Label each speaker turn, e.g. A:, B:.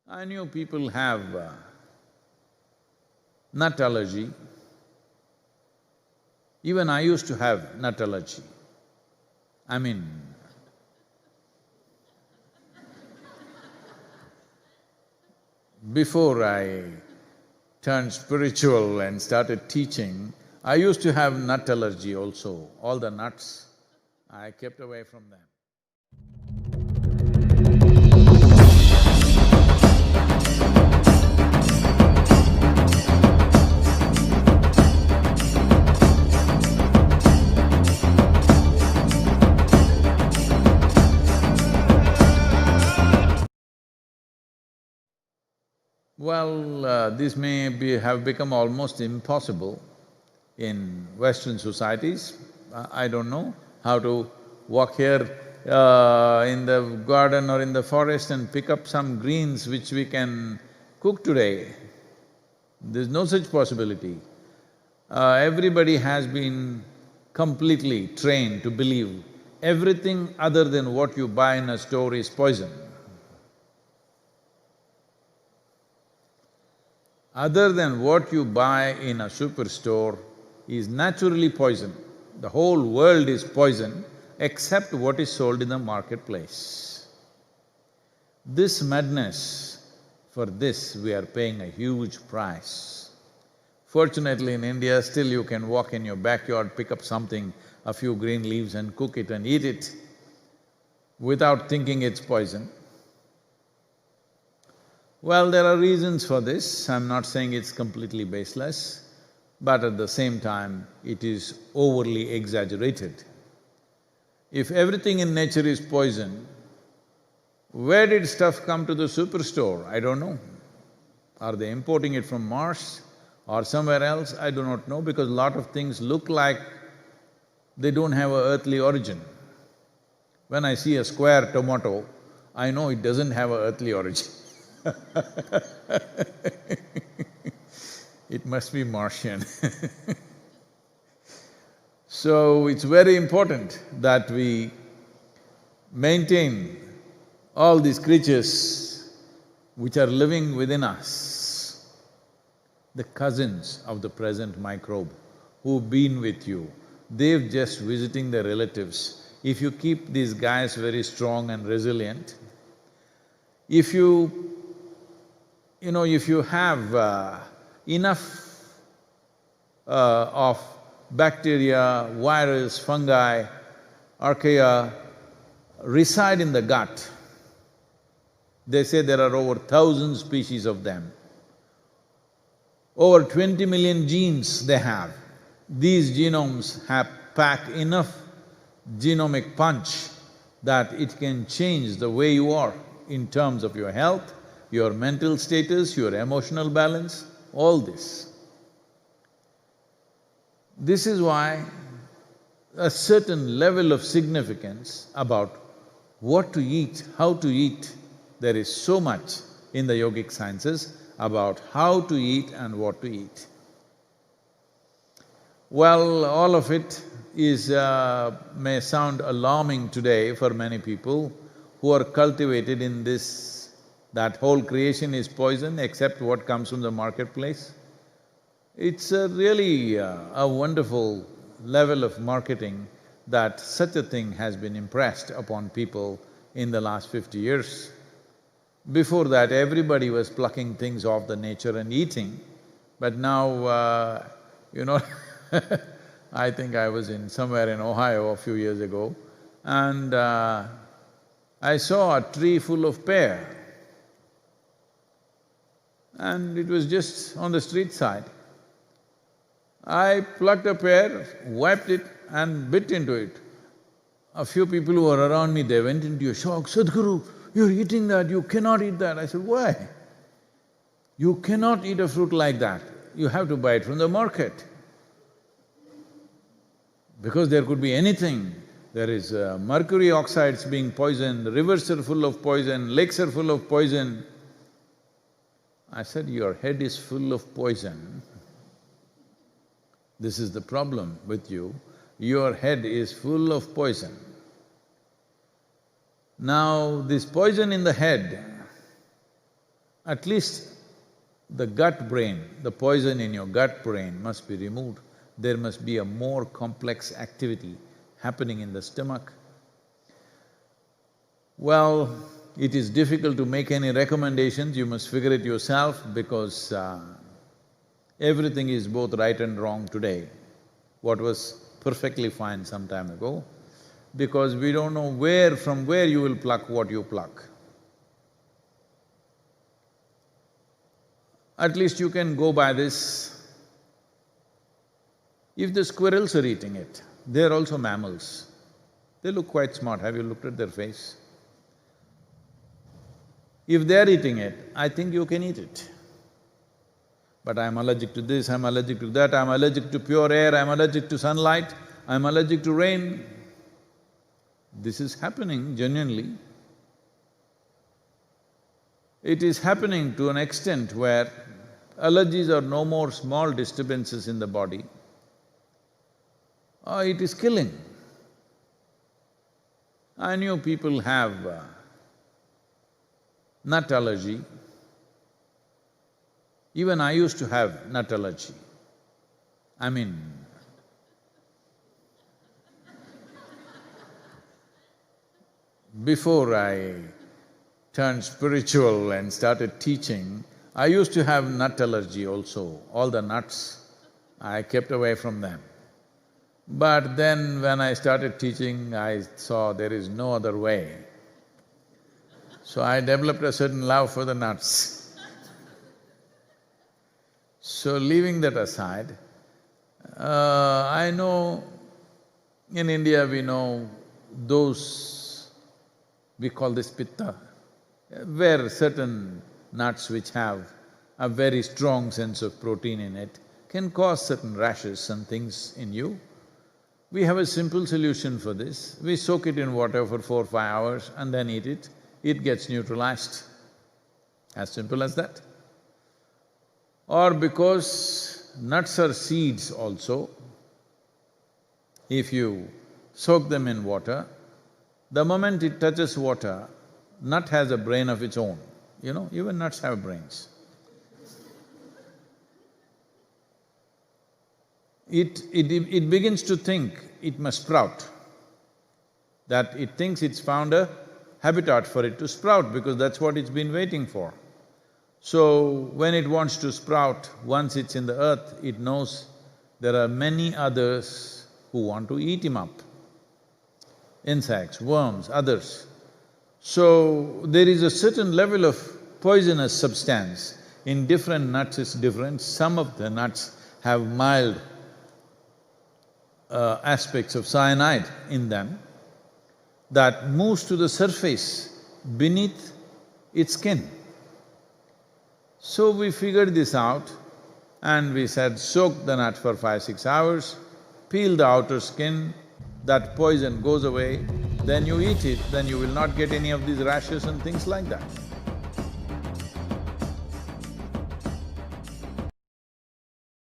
A: I knew people have nut allergy. Even I used to have nut allergy. I mean, before I turned spiritual and started teaching, I used to have nut allergy also. All the nuts, I kept away from them. Well, this may have become almost impossible in Western societies. I don't know how to walk here in the garden or in the forest and pick up some greens which we can cook today. There's no such possibility. Everybody has been completely trained to believe everything other than what you buy in a store is poison. Other than what you buy in a superstore is naturally poison. The whole world is poison except what is sold in the marketplace. This madness, for this we are paying a huge price. Fortunately in India, still you can walk in your backyard, pick up something, a few green leaves and cook it and eat it without thinking it's poison. Well, there are reasons for this. I'm not saying it's completely baseless, but at the same time, it is overly exaggerated. If everything in nature is poison, where did stuff come to the superstore? I don't know. Are they importing it from Mars or somewhere else? I do not know, because a lot of things look like they don't have an earthly origin. When I see a square tomato, I know it doesn't have an earthly origin. It must be Martian. So it's very important that we maintain all these creatures which are living within us, the cousins of the present microbe who've been with you. They've just visiting their relatives. If you keep these guys very strong and resilient, if if you have enough of bacteria, virus, fungi, archaea reside in the gut, they say there are over 1,000 species of them. Over 20 million genes they have. These genomes pack enough genomic punch that it can change the way you are in terms of your health, your mental status, your emotional balance, all this. This is why a certain level of significance about what to eat, how to eat, there is so much in the yogic sciences about how to eat and what to eat. Well, all of it may sound alarming today for many people who are cultivated in this, that whole creation is poison except what comes from the marketplace. It's really a wonderful level of marketing that such a thing has been impressed upon people in the last 50 years. Before that, everybody was plucking things off the nature and eating, but now, I think I was somewhere in Ohio a few years ago, and I saw a tree full of pear, and it was just on the street side. I plucked a pear, wiped it and bit into it. A few people who were around me, they went into a shock, "Sadhguru, you're eating that, you cannot eat that." I said, "Why? You cannot eat a fruit like that, you have to buy it from the market." Because there could be anything. There is mercury oxides being poisoned, rivers are full of poison, lakes are full of poison. I said, "Your head is full of poison. This is the problem with you. Your head is full of poison. Now, this poison in the head, at least the gut brain, the poison in your gut brain must be removed. There must be a more complex activity happening in the stomach. Well, it is difficult to make any recommendations, you must figure it yourself because everything is both right and wrong today, what was perfectly fine some time ago, because we don't know from where you will pluck what you pluck. At least you can go by this. If the squirrels are eating it, they're also mammals. They look quite smart, have you looked at their face? If they're eating it, I think you can eat it. But I'm allergic to this, I'm allergic to that, I'm allergic to pure air, I'm allergic to sunlight, I'm allergic to rain. This is happening genuinely. It is happening to an extent where allergies are no more small disturbances in the body. It is killing. I knew people have nut allergy. Even I used to have nut allergy. I mean, before I turned spiritual and started teaching, I used to have nut allergy also. All the nuts, I kept away from them. But then when I started teaching, I saw there is no other way. So I developed a certain love for the nuts. So leaving that aside, I know in India we know those, we call this pitta, where certain nuts which have a very strong sense of protein in it can cause certain rashes and things in you. We have a simple solution for this. We soak it in water for 4 or 5 hours and then eat it. It gets neutralized. As simple as that. Or because nuts are seeds also, if you soak them in water, the moment it touches water, nut has a brain of its own. You know, even nuts have brains. It begins to think it must sprout, that it thinks it's found a habitat for it to sprout because that's what it's been waiting for. So, when it wants to sprout, once it's in the earth, it knows there are many others who want to eat him up. Insects, worms, others. So, there is a certain level of poisonous substance. In different nuts it's different. Some of the nuts have mild aspects of cyanide in them that moves to the surface beneath its skin. So we figured this out and we said, soak the nut for 5-6 hours, peel the outer skin, that poison goes away, then you eat it, then you will not get any of these rashes and things like that.